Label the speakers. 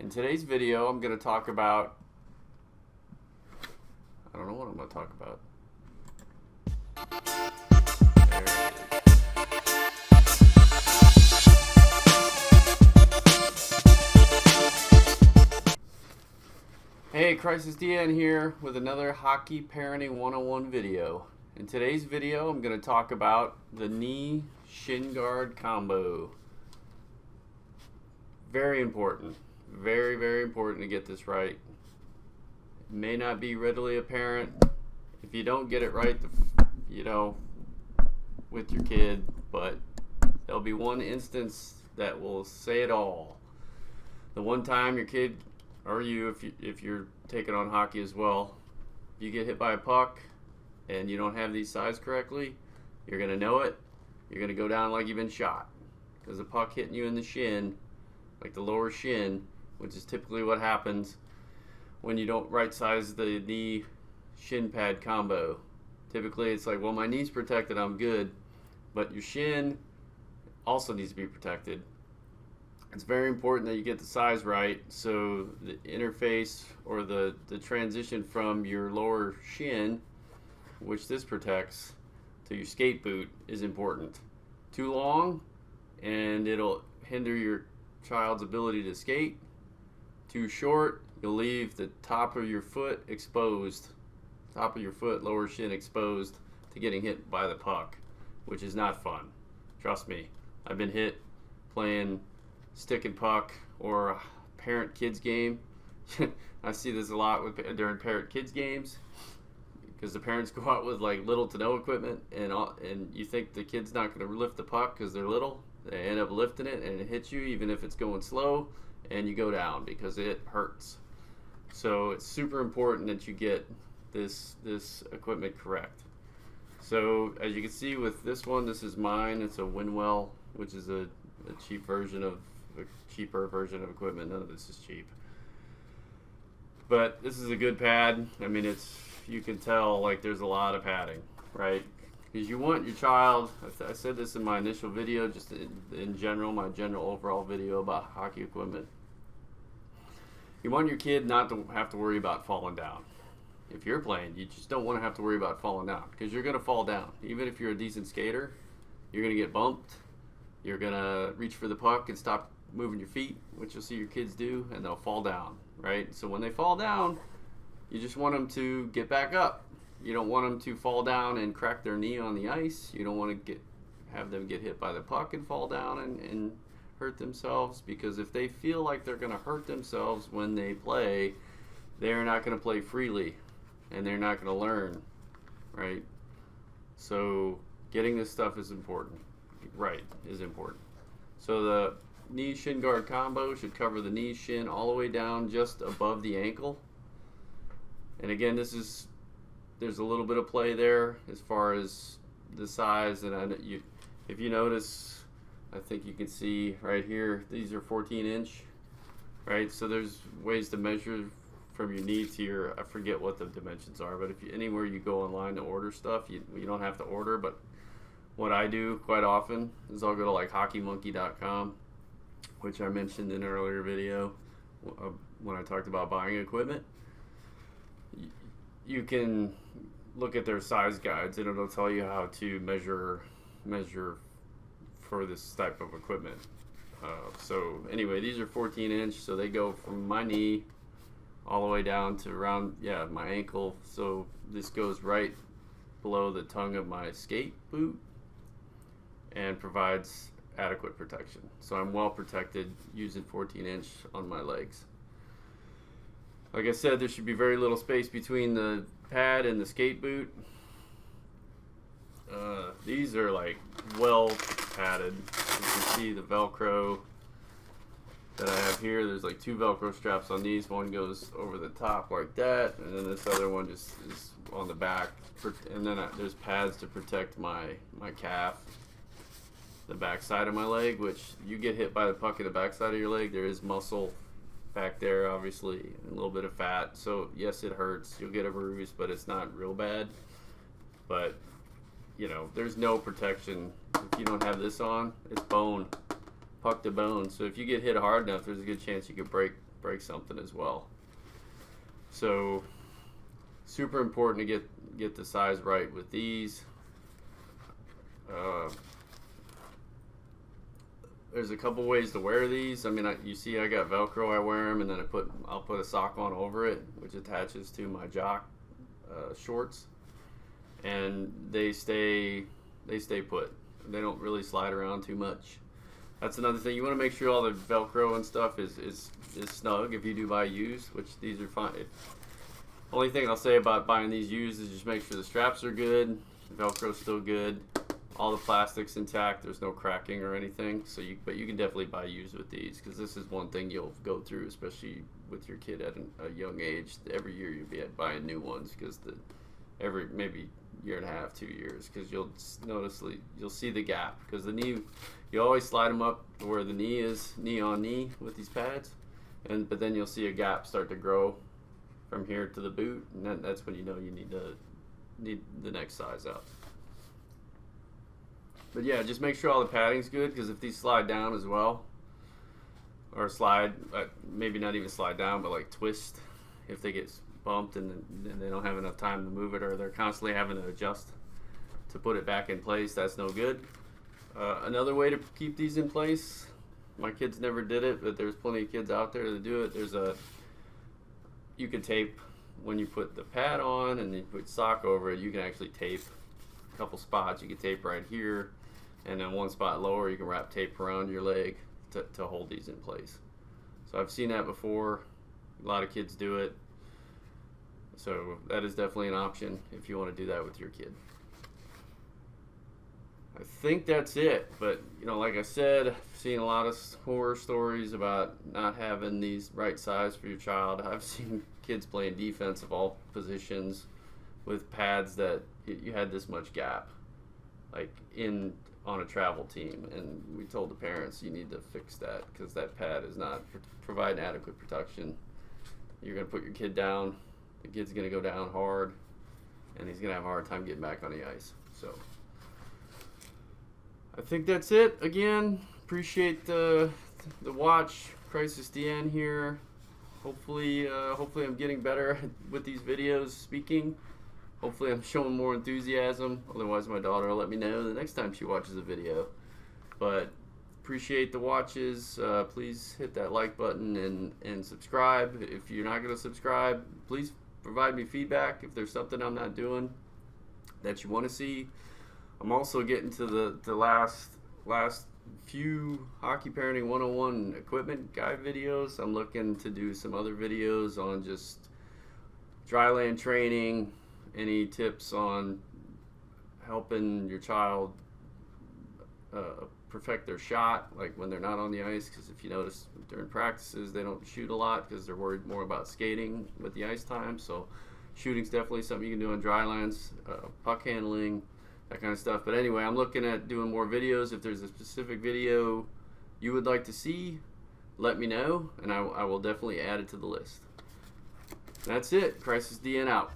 Speaker 1: in today's video, I'm going to talk about, I don't know what I'm going to talk about. There it is. Hey, Crisis DN here with another Hockey Parenting 101 video. In today's video, I'm going to talk about the knee shin guard combo. Very important. Very, very important to get this right. It may not be readily apparent if you don't get it right, with your kid, but there'll be one instance that will say it all. The one time your kid, or you, if you're taking on hockey as well, you get hit by a puck and you don't have these sides correctly, you're going to know it. You're going to go down like you've been shot, because the puck hitting you in the shin, like the lower shin, which is typically what happens when you don't right size the knee shin pad combo. Typically it's like, well, my knee's protected, I'm good, but your shin also needs to be protected. It's very important that you get the size right, so the interface or the transition from your lower shin, which this protects, to your skate boot is important. Too long and it'll hinder your child's ability to skate. Too short, you'll leave the top of your foot exposed, lower shin exposed to getting hit by the puck, which is not fun. Trust me, I've been hit playing stick and puck or a parent kids game. I see this a lot during parent kids games, because the parents go out with like little to no equipment, and you think the kid's not going to lift the puck because they're little. They end up lifting it and it hits you even if it's going slow, and you go down because it hurts. So it's super important that you get this equipment correct. So as you can see with this one, this is mine. It's a Winwell, which is a cheaper version of equipment. None of this is cheap. But this is a good pad. I mean, you can tell like there's a lot of padding, right? Because you want your child, I said this in my initial video, just in general, my general overall video about hockey equipment. You want your kid not to have to worry about falling down. If you're playing, you just don't want to have to worry about falling down, because you're going to fall down. Even if you're a decent skater, you're going to get bumped. You're going to reach for the puck and stop moving your feet, which you'll see your kids do, and they'll fall down, right? So when they fall down, you just want them to get back up. You don't want them to fall down and crack their knee on the ice. You don't want to have them get hit by the puck and fall down and hurt themselves, because if they feel like they're going to hurt themselves when they play, they're not going to play freely and they're not going to learn, right? So getting this stuff is important. So the knee shin guard combo should cover the knee shin all the way down just above the ankle. And again, there's a little bit of play there as far as the size, and if you notice, I think you can see right here, these are 14-inch, right? So there's ways to measure from your knee to your, I forget what the dimensions are, but anywhere you go online to order stuff, you don't have to order, but what I do quite often is I'll go to like hockeymonkey.com, which I mentioned in an earlier video when I talked about buying equipment. You can look at their size guides, and it'll tell you how to measure for this type of equipment. So anyway, these are 14-inch, so they go from my knee all the way down to around my ankle. So this goes right below the tongue of my skate boot and provides adequate protection. So I'm well protected using 14-inch on my legs. Like I said, there should be very little space between the pad and the skate boot. These are like well padded. You can see the Velcro that I have here. There's like 2 Velcro straps on these. One goes over the top like that, and then this other one just is on the back. And then there's pads to protect my calf, the back side of my leg, which you get hit by the puck in the back side of your leg, there is muscle back there, obviously, and a little bit of fat. So yes, it hurts. You'll get a bruise, but it's not real bad. But there's no protection if you don't have this on. It's bone, puck to bone. So if you get hit hard enough, there's a good chance you could break break something as well. So super important to get the size right with these. There's a couple ways to wear these. I mean, you see I got Velcro, I wear them, and then I'll put a sock on over it, which attaches to my jock shorts, and they stay put. They don't really slide around too much. That's another thing. You want to make sure all the Velcro and stuff is snug if you do buy used, which these are fine. Only thing I'll say about buying these used is just make sure the straps are good, the Velcro's still good, all the plastic's intact, there's no cracking or anything. But you can definitely buy used with these, because this is one thing you'll go through, especially with your kid at a young age. Every year you'll be buying new ones, because every maybe year and a half, 2 years, because you'll see the gap, because the knee, you always slide them up to where the knee is knee on knee with these pads, but then you'll see a gap start to grow from here to the boot, and that's when you know you need the next size up. But yeah, just make sure all the padding's good, because if these slide down as well, or slide, maybe not even slide down, but like twist, if they get bumped and then they don't have enough time to move it, or they're constantly having to adjust to put it back in place, that's no good. Another way to keep these in place, my kids never did it, but there's plenty of kids out there that do it. You can tape when you put the pad on and you put sock over it. You can actually tape a couple spots. You can tape right here, and then one spot lower you can wrap tape around your leg to hold these in place. So I've seen that before. A lot of kids do it. So that is definitely an option if you want to do that with your kid. I think that's it, but like I said, I've seen a lot of horror stories about not having these right size for your child. I've seen kids playing defense of all positions with pads that you had this much gap, like on a travel team, and we told the parents, you need to fix that, because that pad is not providing adequate protection. You're going to put your kid down, the kid's going to go down hard, and he's going to have a hard time getting back on the ice. So I think that's it. Again, appreciate the watch. Crisis DN here. Hopefully I'm getting better with these videos speaking. Hopefully I'm showing more enthusiasm. Otherwise my daughter will let me know the next time she watches a video. But appreciate the watches. Please hit that like button and subscribe. If you're not going to subscribe, please provide me feedback if there's something I'm not doing that you want to see. I'm also getting to the last few Hockey Parenting 101 equipment guide videos. I'm looking to do some other videos on just dry land training, any tips on helping your child perfect their shot, like when they're not on the ice, because if you notice during practices they don't shoot a lot because they're worried more about skating with the ice time. So shooting's definitely something you can do on dry lands, puck handling, that kind of stuff. But anyway, I'm looking at doing more videos. If there's a specific video you would like to see, let me know, and I will definitely add it to the list. That's it. Crisis DN out.